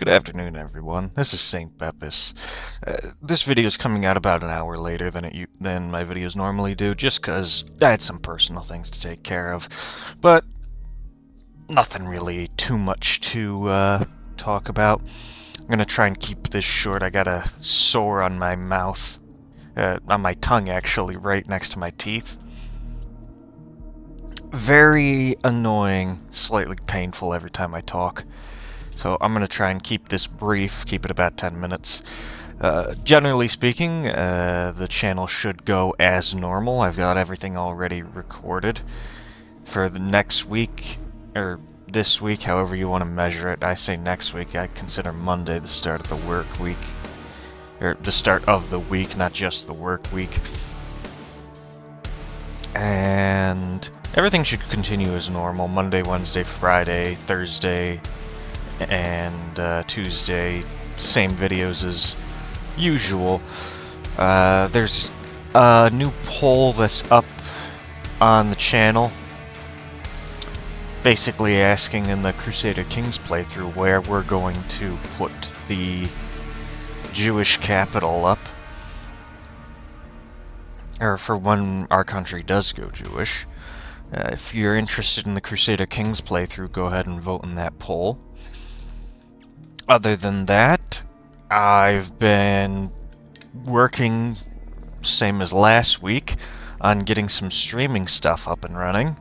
Good afternoon, everyone. This is Saint Beppis. This video is coming out about an hour later than my videos normally do, just because I had some personal things to take care of. But nothing really too much to talk about. I'm gonna try and keep this short. I got a sore on my mouth, on my tongue actually, right next to my teeth. Very annoying, slightly painful every time I talk. So I'm going to try and keep this brief, keep it about 10 minutes. Generally speaking, the channel should go as normal. I've got everything already recorded. For the next week, or this week, however you want to measure it, I say next week, I consider Monday the start of the work week. Or the start of the week, not just the work week. And everything should continue as normal. Monday, Wednesday, Friday, Thursday, and Tuesday, same videos as usual. There's a new poll that's up on the channel, basically asking in the Crusader Kings playthrough where we're going to put the Jewish capital up, or for when our country does go Jewish. If you're interested in the Crusader Kings playthrough, go ahead and vote in that poll. Other than that, I've been working, same as last week, on getting some streaming stuff up and running.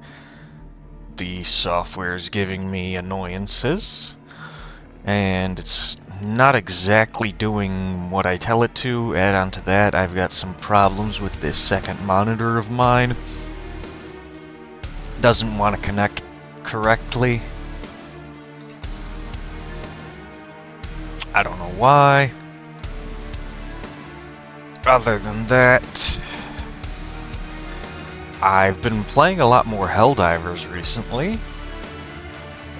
The software is giving me annoyances, and it's not exactly doing what I tell it to. Add on to that, I've got some problems with this second monitor of mine. Doesn't want to connect correctly. I don't know why. Other than that, I've been playing a lot more Helldivers recently,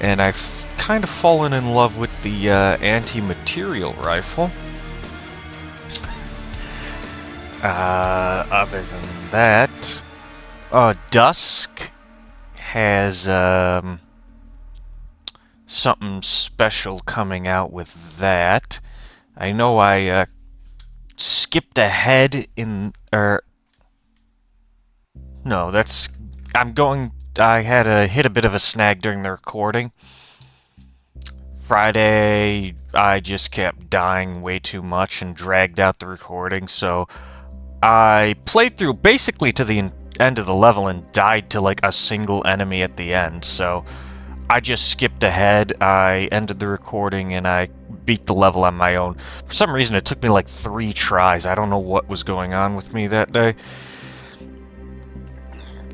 and I've kind of fallen in love with the anti-material rifle. Other than that, Dusk has something special coming out with that. I know I skipped ahead in, no, that's, I had to hit a bit of a snag during the recording. Friday, I just kept dying way too much and dragged out the recording, so I played through basically to the end of the level and died to like a single enemy at the end, so I just skipped ahead. I ended the recording and I beat the level on my own. For some reason, it took me like 3 tries. I don't know what was going on with me that day.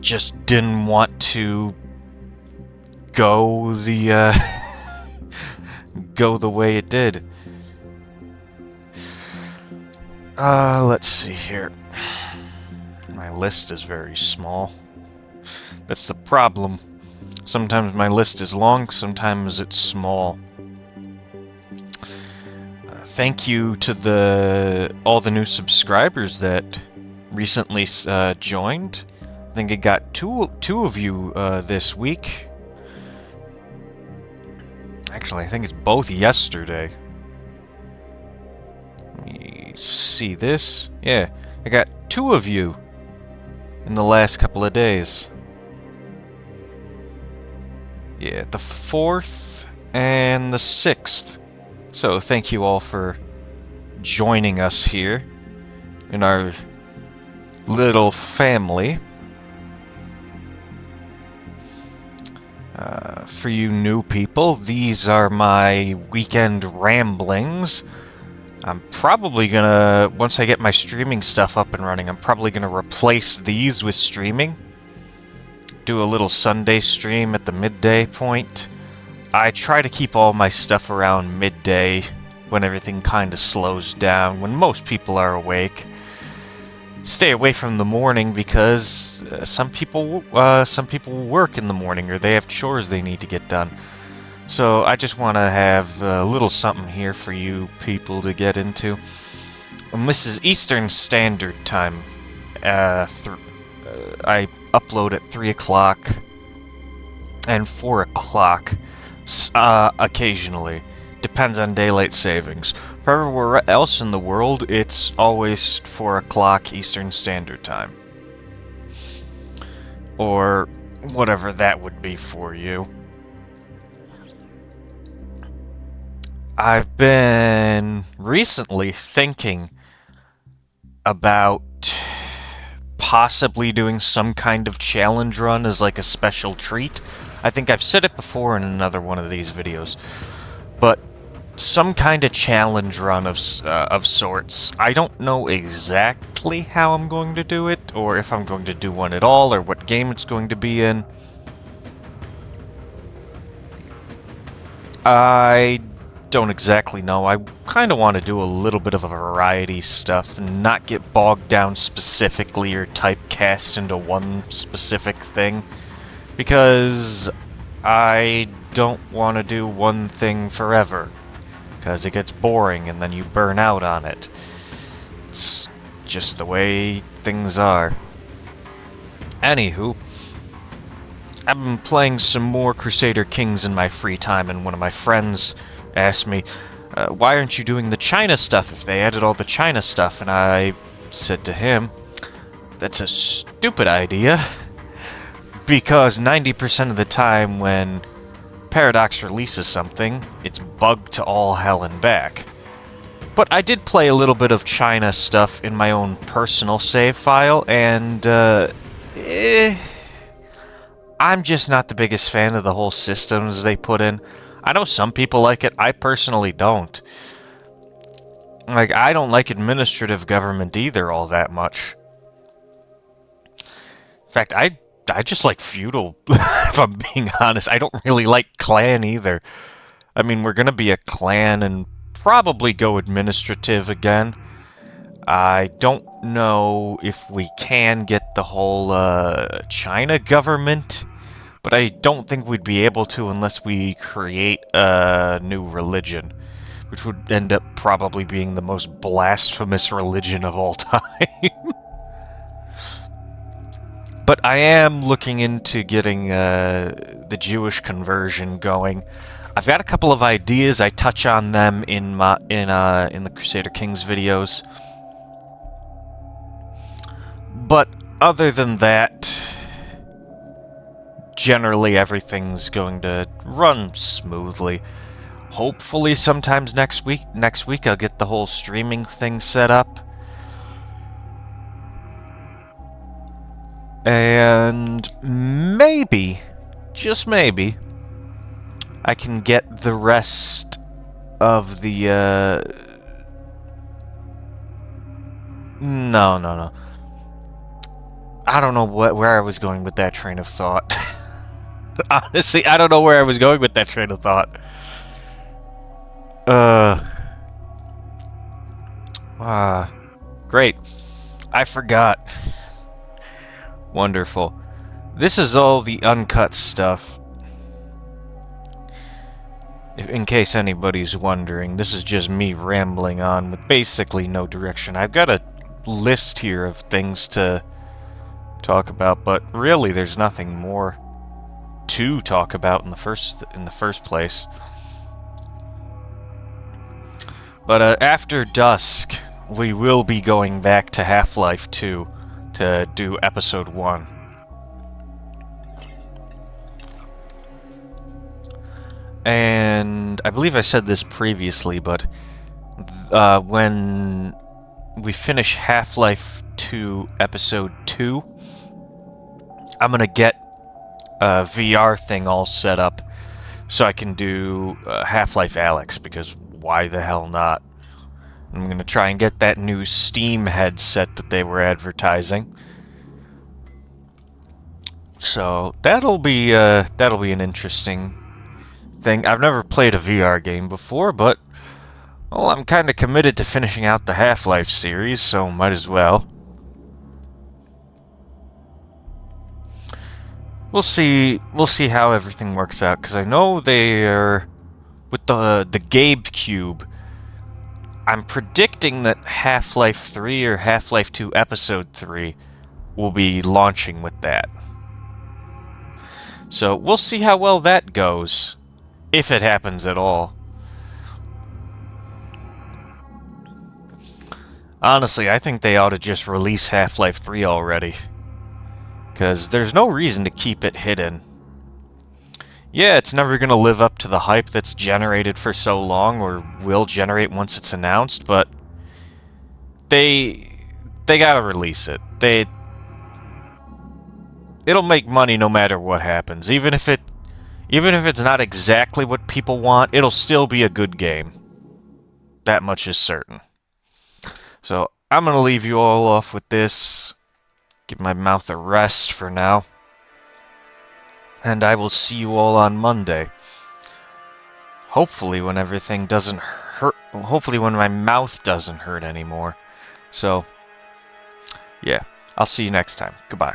Just didn't want to go the go the way it did. Let's see here. My list is very small. That's the problem. Sometimes my list is long, sometimes it's small. Thank you to all the new subscribers that recently joined. I think I got two of you this week. Actually, I think it's both yesterday. Let me see this. Yeah, I got 2 of you in the last couple of days. Yeah, the 4th and the 6th. So thank you all for joining us here in our little family. For you new people, these are my weekend ramblings. I'm probably gonna, once I get my streaming stuff up and running, I'm probably gonna replace these with streaming. Do a little Sunday stream at the midday point. I try to keep all my stuff around midday when everything kind of slows down, when most people are awake. Stay away from the morning because some people work in the morning or they have chores they need to get done. So I just want to have a little something here for you people to get into. And this is Eastern Standard Time. I upload at 3 o'clock and 4 o'clock occasionally, depends on daylight savings. For everywhere else in the world, it's always 4 o'clock Eastern Standard Time. Or whatever that would be for you. I've been recently thinking about possibly doing some kind of challenge run as like a special treat. I think I've said it before in another one of these videos, but some kind of challenge run of sorts. I don't know exactly how I'm going to do it, or if I'm going to do one at all, or what game it's going to be in. I don't exactly know. I kind of want to do a little bit of a variety stuff and not get bogged down specifically or typecast into one specific thing, because I don't want to do one thing forever, because it gets boring and then you burn out on it. It's just the way things are. Anywho, I've been playing some more Crusader Kings in my free time, and one of my friends asked me, why aren't you doing the China stuff if they added all the China stuff? And I said to him, that's a stupid idea, because 90% of the time when Paradox releases something, it's bugged to all hell and back. But I did play a little bit of China stuff in my own personal save file, and I'm just not the biggest fan of the whole systems they put in. I know some people like it, I personally don't. Like, I don't like administrative government either all that much. In fact, I just like feudal, if I'm being honest. I don't really like clan either. I mean, we're gonna be a clan and probably go administrative again. I don't know if we can get the whole China government, but I don't think we'd be able to unless we create a new religion, which would end up probably being the most blasphemous religion of all time. But I am looking into getting the Jewish conversion going. I've got a couple of ideas. I touch on them in the Crusader Kings videos. But other than that, generally everything's going to run smoothly. Hopefully sometimes next week I'll get the whole streaming thing set up. And maybe, just maybe, I can get the rest of the, No. I don't know where I was going with that train of thought. Honestly, I don't know where I was going with that train of thought. Great. I forgot. Wonderful. This is all the uncut stuff. In case anybody's wondering, this is just me rambling on with basically no direction. I've got a list here of things to talk about, but really there's nothing more to talk about in the first place. But after dusk, we will be going back to Half-Life 2 to do episode 1. And I believe I said this previously, but when we finish Half-Life 2 episode 2, I'm gonna get a VR thing all set up so I can do Half-Life Alyx, because why the hell not? I'm gonna try and get that new Steam headset that they were advertising. So that'll be an interesting thing. I've never played a VR game before, but well, I'm kind of committed to finishing out the Half-Life series, so might as well. We'll see how everything works out, because I know they're with the Gabe Cube. I'm predicting that Half-Life 3 or Half-Life 2 Episode 3 will be launching with that. So we'll see how well that goes, if it happens at all. Honestly, I think they ought to just release Half-Life 3 already. Because there's no reason to keep it hidden. Yeah, it's never going to live up to the hype that's generated for so long, or will generate once it's announced, but they gotta release it. It'll make money no matter what happens. Even if it's not exactly what people want, it'll still be a good game. That much is certain. So, I'm gonna leave you all off with this. Give my mouth a rest for now. And I will see you all on Monday. Hopefully when everything doesn't hurt. Hopefully when my mouth doesn't hurt anymore. So, yeah. I'll see you next time. Goodbye.